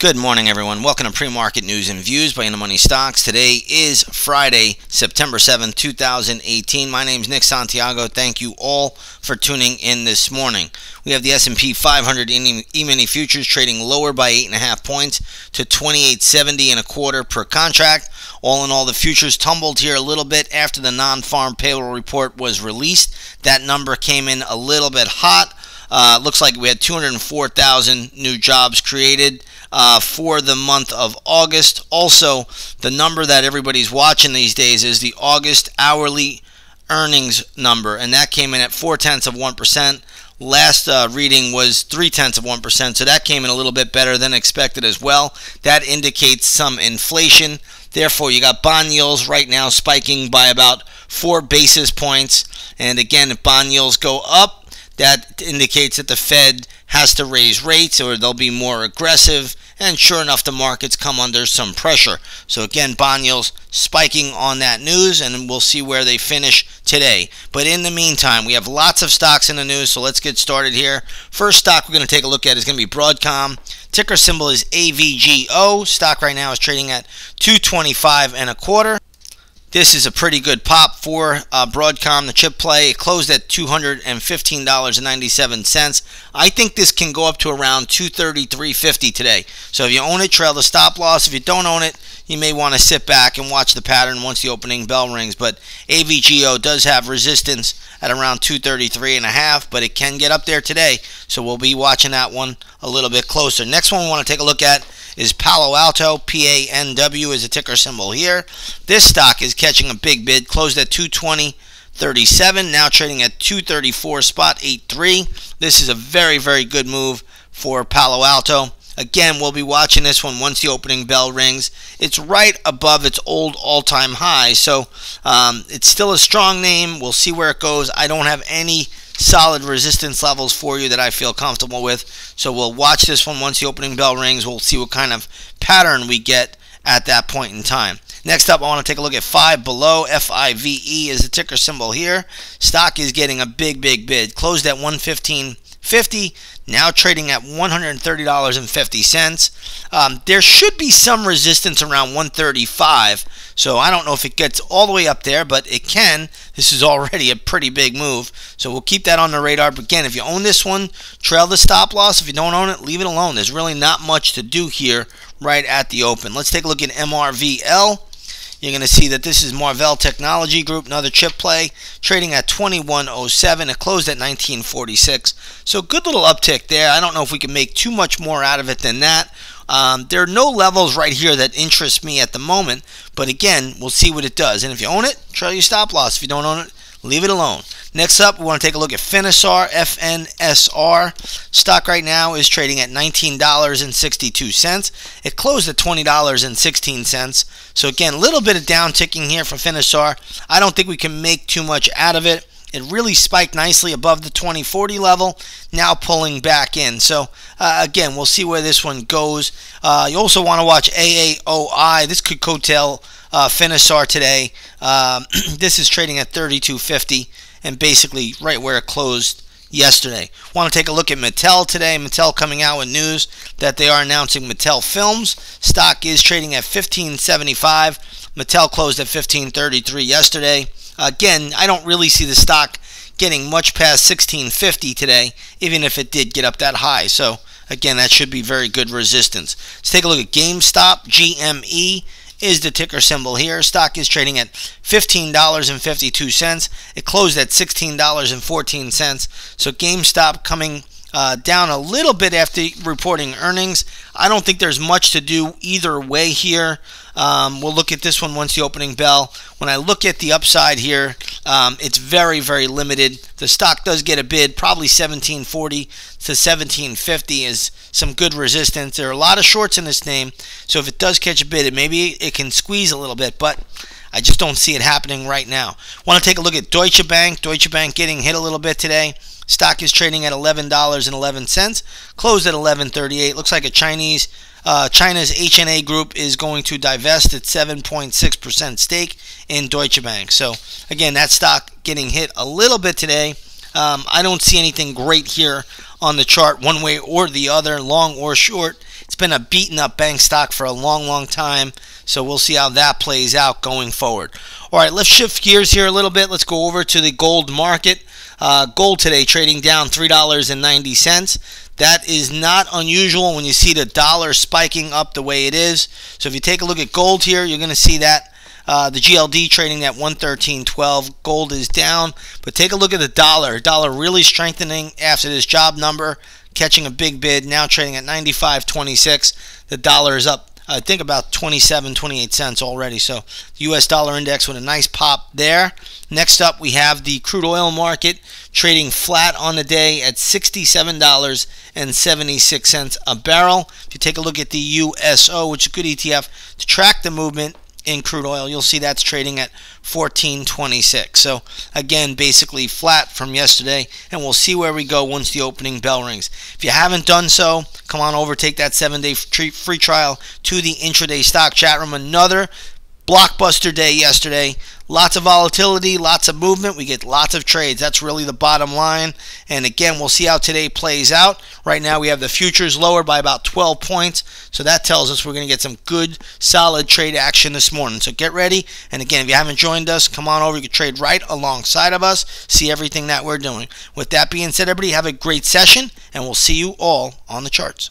Good morning, everyone. Welcome to Pre-Market News and Views by In the Money Stocks. Today is Friday, September 7th, 2018. My name is Nick Santiago. Thank you all for tuning in this morning. We have the S&P 500 E-mini futures trading lower by 8.5 points to 28.70 per contract. All in all, the futures tumbled here a little bit after the non-farm payroll report was released. That number came in a little bit hot. Looks like we had 204,000 new jobs created for the month of August. Also, the number that everybody's watching these days is the August hourly earnings number, and that came in at 0.4%. Last reading was 0.3%, so that came in a little bit better than expected as well. That indicates some inflation. Therefore, you got bond yields right now spiking by about 4 basis points. And again, if bond yields go up, that indicates that the Fed has to raise rates or they'll be more aggressive. And sure enough, the markets come under some pressure. So again, bond yields spiking on that news, and we'll see where they finish today. But in the meantime, we have lots of stocks in the news, so let's get started here. First stock we're going to take a look at is going to be Broadcom. Ticker symbol is AVGO. Stock right now is trading at $225.25. This is a pretty good pop for Broadcom, the chip play. It closed at $215.97. I think this can go up to around $233.50 today. So if you own it, trail the stop loss. If you don't own it, you may want to sit back and watch the pattern once the opening bell rings. But AVGO does have resistance at around $233.50, but it can get up there today. So we'll be watching that one a little bit closer. Next one we want to take a look at is Palo Alto. PANW is a ticker symbol here. This stock is catching a big bid, closed at $220.37, now trading at $234.83. This is a very, very good move for Palo Alto. Again, we'll be watching this one once the opening bell rings. It's right above its old all-time high, so it's still a strong name. We'll see where it goes. I don't have any solid resistance levels for you that I feel comfortable with, so we'll watch this one once the opening bell rings. We'll see what kind of pattern we get at that point in time. Next up, I want to take a look at Five Below. FIVE is the ticker symbol here. Stock is getting a big bid, closed at $115.50, now trading at $130.50. There should be some resistance around $135, so I don't know if it gets all the way up there, but it can. This is already a pretty big move, so we'll keep that on the radar. But again, if you own this one, trail the stop loss. If you don't own it, leave it alone. There's really not much to do here right at the open. Let's take a look at MRVL. You're going to see that this is Marvell Technology Group, another chip play, trading at $21.07. It closed at $19.46. So good little uptick there. I don't know if we can make too much more out of it than that. There are no levels right here that interest me at the moment, but again, we'll see what it does. And if you own it, trail your stop loss. If you don't own it, leave it alone. Next up, we want to take a look at FNSR. FNSR stock right now is trading at $19.62. It closed at $20.16. So again, a little bit of down ticking here for FNSR. I don't think we can make too much out of it. It really spiked nicely above the 2040 level, now pulling back in. So, again, we'll see where this one goes. You also want to watch AAOI. This could coattail FNSR today. This is trading at $32.50 and basically right where it closed yesterday. Want to take a look at Mattel today. Mattel coming out with news that they are announcing Mattel Films. Stock is trading at $15.75. Mattel closed at $15.33 yesterday. Again, I don't really see the stock getting much past $16.50 today, even if it did get up that high. So, again, that should be very good resistance. Let's take a look at GameStop. GME is the ticker symbol here. Stock is trading at $15.52. It closed at $16.14. So GameStop coming down a little bit after reporting earnings. I don't think there's much to do either way here. We'll look at this one once the opening bell. When I look at the upside here, it's very, very limited. The stock does get a bid, probably $17.40 to $17.50 is some good resistance. There are a lot of shorts in this name, so if it does catch a bid, maybe it can squeeze a little bit, but I just don't see it happening right now. Want to take a look at Deutsche Bank. Deutsche Bank getting hit a little bit today. Stock is trading at $11.11, closed at $11.38. Looks like China's HNA Group is going to divest its 7.6% stake in Deutsche Bank. So, again, that stock getting hit a little bit today. I don't see anything great here on the chart one way or the other, long or short. It's been a beaten up bank stock for a long time, so we'll see how that plays out going forward. All right, let's shift gears here a little bit. Let's go over to the gold market. Gold today trading down $3.90. That is not unusual when you see the dollar spiking up the way it is. So if you take a look at gold here, you're going to see that the GLD trading at 113.12. Gold is down, but take a look at the dollar. Dollar really strengthening after this job number, catching a big bid, now trading at 95.26. The dollar is up, I think, about 28 cents already. So the US dollar index with a nice pop there. Next up, we have the crude oil market trading flat on the day at $67.76 a barrel. If you take a look at the USO, which is a good ETF to track the movement in crude oil, you'll see that's trading at 14.26. So again, basically flat from yesterday, and we'll see where we go once the opening bell rings. If you haven't done so, come on over, take that 7-day free trial to the intraday stock chat room. Another blockbuster day yesterday. Lots of volatility, lots of movement. We get lots of trades. That's really the bottom line. And again, we'll see how today plays out. Right now, we have the futures lower by about 12 points. So that tells us we're going to get some good, solid trade action this morning. So get ready. And again, if you haven't joined us, come on over. You can trade right alongside of us, see everything that we're doing. With that being said, everybody, have a great session, and we'll see you all on the charts.